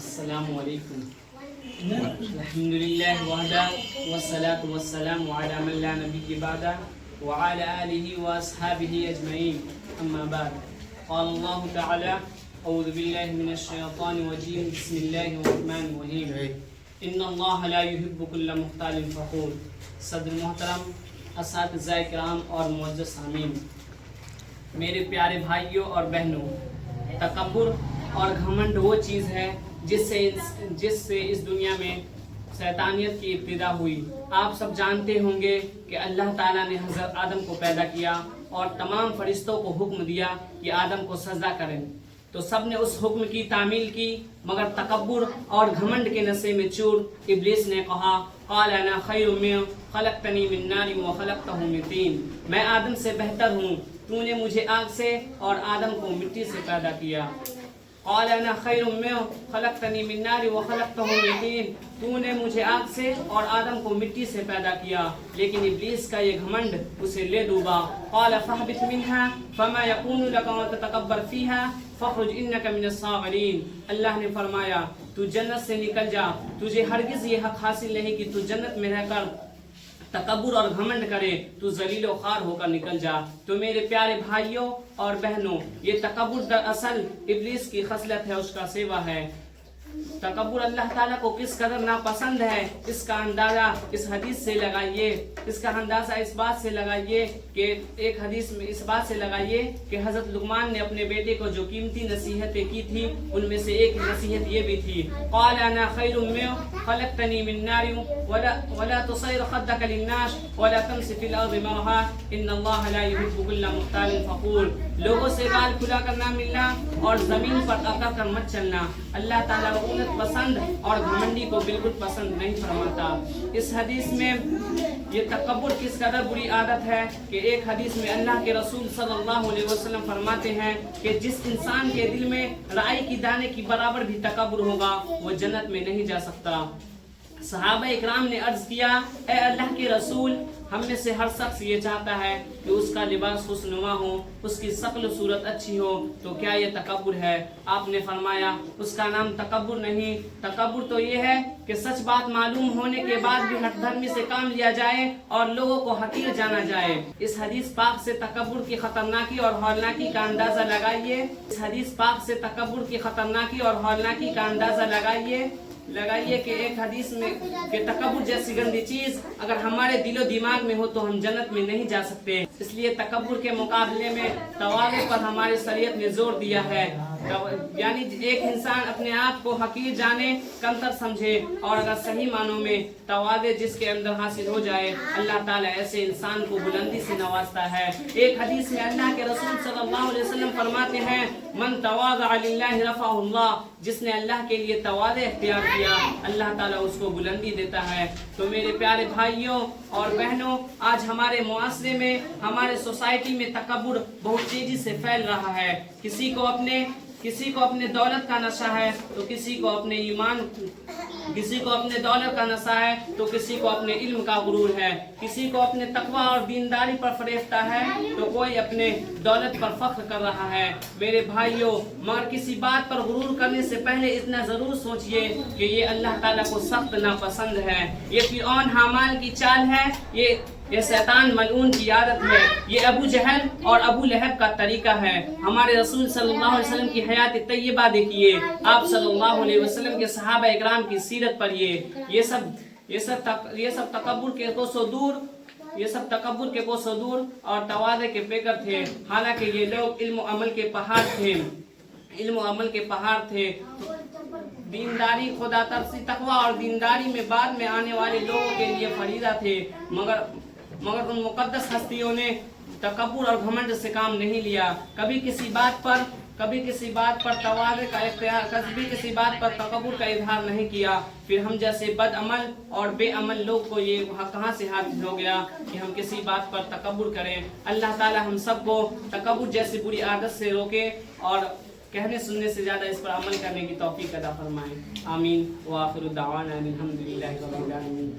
السلام علیکم. الحمد للہ وحدہ والصلاة والسلام علی من لا نبی بعدہ وعلی آلہ واصحابہ اجمعین. اما بعد. قال اللہ تعالی اعوذ باللہ من الشیطان الرجیم بسم اللہ الرحمن الرحیم. ان اللہ لا يحب كل مختال فخور. صدر محترم، اساتذہ کرام اور معزز سامعین، میرے پیارے بھائیوں اور بہنوں، تکبر اور گھمنڈ وہ چیز ہے جس سے اس دنیا میں شیطانیت کی ابتدا ہوئی. آپ سب جانتے ہوں گے کہ اللہ تعالیٰ نے حضرت آدم کو پیدا کیا اور تمام فرشتوں کو حکم دیا کہ آدم کو سجدہ کریں، تو سب نے اس حکم کی تعمیل کی، مگر تکبر اور گھمنڈ کے نشے میں چور ابلیس نے کہا قال انا خیر منہ خلقتنی من نار وخلقتہ من طین. میں آدم سے بہتر ہوں، تو نے مجھے آگ سے اور آدم کو مٹی سے پیدا کیا. قال انا خیر منہ خلقتنی من نار وخلقتہ من طین. تو نے مجھے آگ سے اور آدم کو مٹی سے پیدا کیا. لیکن ابلیس کا یہ گھمنڈ اسے لے ڈوبا. قال فاہبط منها فما يكون لك ان تتكبر فيها فاخرج انك من الصاغرین. اللہ نے فرمایا تو جنت سے نکل جا، تجھے ہرگز یہ حق حاصل نہیں کہ تو جنت میں رہ کر تکبر اور گھمنڈ کرے، تو ذلیل و خوار ہو کر نکل جا. تو میرے پیارے بھائیوں اور بہنوں، یہ تکبر دراصل ابلیس کی خصلت ہے، اس کا سیوا ہے. تکبر اللہ تعالیٰ کو کس قدر ناپسند ہے، اس کا اندازہ اس حدیث سے لگائیے، اس کا اندازہ اس بات سے لگائیے کہ ایک حدیث میں اس بات سے لگائیے کہ حضرت لقمان نے اپنے بیٹے کو جو قیمتی نصیحتیں کی تھی ان میں سے ایک نصیحت یہ بھی تھی قال انا خیر منہ خلقتنی من نار ولا تصیر خدک للناس ولا تمش فی الارض مرحا ان اللہ لا يحب كل مختال فخور. لوگوں سے گال کھلا کر نہ ملنا اور زمین پر اکڑ کر مت چلنا. اللہ تعالیٰ رعونت پسند اور گھمنڈی کو بالکل پسند نہیں فرماتا. اس حدیث میں یہ تکبر کس قدر بری عادت ہے کہ ایک حدیث میں اللہ کے رسول صلی اللہ علیہ وسلم فرماتے ہیں کہ جس انسان کے دل میں رائی کی دانے کی برابر بھی تکبر ہوگا وہ جنت میں نہیں جا سکتا. صحابہ اکرام نے عرض کیا اے اللہ کے رسول، ہم میں سے ہر شخص یہ چاہتا ہے کہ اس کا لباس خوشنما ہو، اس کی شکل و صورت اچھی ہو، تو کیا یہ تکبر ہے؟ آپ نے فرمایا اس کا نام تکبر نہیں، تکبر تو یہ ہے کہ سچ بات معلوم ہونے کے بعد بھی ہٹ دھرمی سے کام لیا جائے اور لوگوں کو حقیر جانا جائے. اس حدیث پاک سے تکبر کی خطرناکی اور ہولناکی کا اندازہ لگائیے. اس حدیث پاک سے تکبر کی خطرناکی اور ہولناکی کا اندازہ لگائیے کہ ایک حدیث میں کہ تکبر جیسی گندی چیز اگر ہمارے دل و دماغ میں ہو تو ہم جنت میں نہیں جا سکتے. اس لیے تکبر کے مقابلے میں تواضع پر ہماری شریعت نے زور دیا ہے. یعنی ایک انسان اپنے آپ کو حقیر جانے، کمتر سمجھے، اور اگر صحیح معنوں میں تواضع جس کے اندر حاصل ہو جائے اللہ تعالیٰ ایسے انسان کو بلندی سے نوازتا ہے. ایک حدیث میں اللہ کے رسول صلی اللہ علیہ وسلم فرماتے ہیں من تواضع للہ رفعہ اللہ. جس نے اللہ کے لیے تواضع اختیار کیا اللہ تعالیٰ اس کو بلندی دیتا ہے. تو میرے پیارے بھائیوں اور بہنوں، آج ہمارے معاشرے میں، ہمارے سوسائٹی میں تکبر بہت تیزی سے پھیل رہا ہے. کسی کو اپنے دولت کا نشہ ہے تو کسی کو اپنے دولت کا نشہ ہے تو کسی کو اپنے علم کا غرور ہے. کسی کو اپنے تقوی اور دینداری پر فریفتہ ہے تو کوئی اپنے دولت پر فخر کر رہا ہے. میرے بھائیوں، مگر کسی بات پر غرور کرنے سے پہلے اتنا ضرور سوچئے کہ یہ اللہ تعالیٰ کو سخت ناپسند ہے. یہ فرعون حامان کی چال ہے، یہ شیطان ملعون کی عادت ہے، یہ ابو جہل اور ابو لہب کا طریقہ ہے. ہمارے رسول صلی اللہ علیہ وسلم کی حیات طیبہ دیکھیے، آپ صلی اللہ علیہ وسلم کے صحابہ اکرام کی سیرت پڑھیے. یہ سب تکبر کے کوسوں دور اور تواضع کے پیکر تھے. حالانکہ یہ لوگ علم و عمل کے پہاڑ تھے. دینداری، خدا ترسی، تقوی اور دینداری میں بعد میں آنے والے لوگوں کے لیے فریضہ تھے. مگر ان مقدس ہستیوں نے تکبر اور گھمنڈ سے کام نہیں لیا. کبھی کسی بات پر تواضع کا اختیار، کبھی کسی بات پر تکبر کا اظہار نہیں کیا. پھر ہم جیسے بد عمل اور بے عمل لوگ کو یہ کہاں سے حاصل ہو گیا کہ ہم کسی بات پر تکبر کریں. اللہ تعالی ہم سب کو تکبر جیسی بری عادت سے روکے اور کہنے سننے سے زیادہ اس پر عمل کرنے کی توفیق عطا فرمائیں. آمین. وآخر دعوانا الحمدللہ رب العالمین.